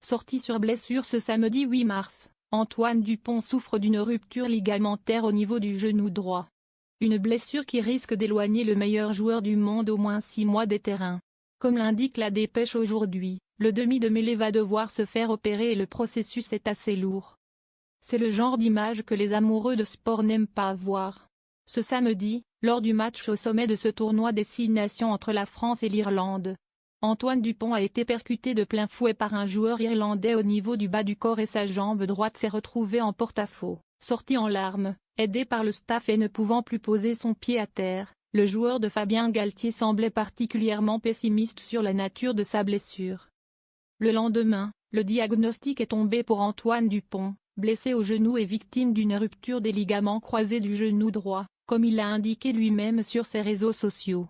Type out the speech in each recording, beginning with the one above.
Sorti sur blessure ce samedi 8 mars, Antoine Dupont souffre d'une rupture ligamentaire au niveau du genou droit. Une blessure qui risque d'éloigner le meilleur joueur du monde au moins 6 mois des terrains. Comme l'indique la dépêche aujourd'hui, le demi de mêlée va devoir se faire opérer et le processus est assez lourd. C'est le genre d'image que les amoureux de sport n'aiment pas voir. Ce samedi, lors du match au sommet de ce tournoi des 6 nations entre la France et l'Irlande, Antoine Dupont a été percuté de plein fouet par un joueur irlandais au niveau du bas du corps et sa jambe droite s'est retrouvée en porte-à-faux. Sorti en larmes, aidé par le staff et ne pouvant plus poser son pied à terre, le joueur de Fabien Galthié semblait particulièrement pessimiste sur la nature de sa blessure. Le lendemain, le diagnostic est tombé pour Antoine Dupont, blessé au genou et victime d'une rupture des ligaments croisés du genou droit, comme il l'a indiqué lui-même sur ses réseaux sociaux.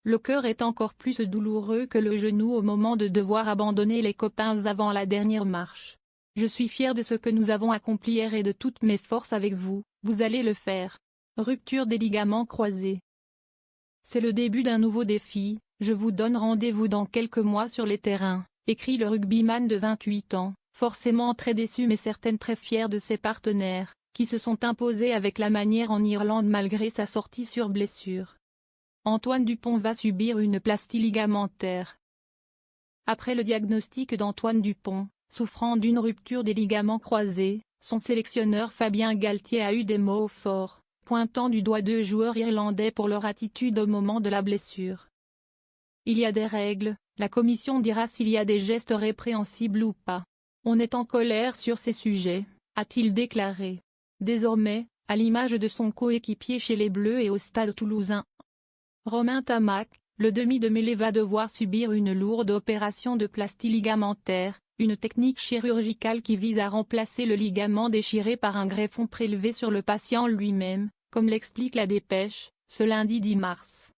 Le cœur est encore plus douloureux que le genou au moment de devoir abandonner les copains avant la dernière marche. Je suis fier de ce que nous avons accompli hier et de toutes mes forces avec vous, vous allez le faire. Rupture des ligaments croisés. C'est le début d'un nouveau défi, je vous donne rendez-vous dans quelques mois sur les terrains, écrit le rugbyman de 28 ans, forcément très déçu mais certaine très fier de ses partenaires, qui se sont imposés avec la manière en Irlande malgré sa sortie sur blessure. Antoine Dupont va subir une plastie ligamentaire. Après le diagnostic d'Antoine Dupont, souffrant d'une rupture des ligaments croisés, son sélectionneur Fabien Galthié a eu des mots forts, pointant du doigt 2 joueurs irlandais pour leur attitude au moment de la blessure. Il y a des règles, la commission dira s'il y a des gestes répréhensibles ou pas. On est en colère sur ces sujets, a-t-il déclaré. Désormais, à l'image de son coéquipier chez les Bleus et au Stade Toulousain, Romain Tamac, le demi de mêlée va devoir subir une lourde opération de plastie ligamentaire, une technique chirurgicale qui vise à remplacer le ligament déchiré par un greffon prélevé sur le patient lui-même, comme l'explique la dépêche, ce lundi 10 mars.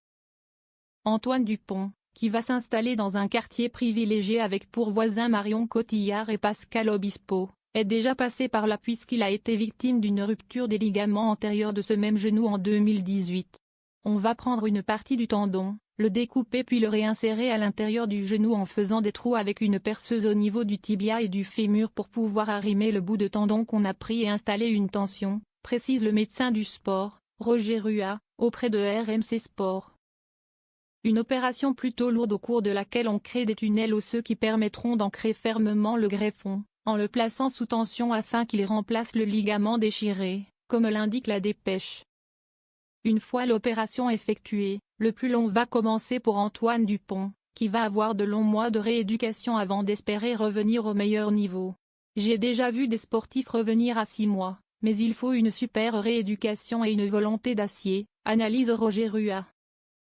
Antoine Dupont, qui va s'installer dans un quartier privilégié avec pour voisins Marion Cotillard et Pascal Obispo, est déjà passé par là puisqu'il a été victime d'une rupture des ligaments antérieurs de ce même genou en 2018. On va prendre une partie du tendon, le découper puis le réinsérer à l'intérieur du genou en faisant des trous avec une perceuse au niveau du tibia et du fémur pour pouvoir arrimer le bout de tendon qu'on a pris et installer une tension, précise le médecin du sport, Roger Rua, auprès de RMC Sport. Une opération plutôt lourde au cours de laquelle on crée des tunnels osseux qui permettront d'ancrer fermement le greffon, en le plaçant sous tension afin qu'il remplace le ligament déchiré, comme l'indique la dépêche. Une fois l'opération effectuée, le plus long va commencer pour Antoine Dupont, qui va avoir de longs mois de rééducation avant d'espérer revenir au meilleur niveau. J'ai déjà vu des sportifs revenir à 6 mois, mais il faut une super rééducation et une volonté d'acier, analyse Roger Rua.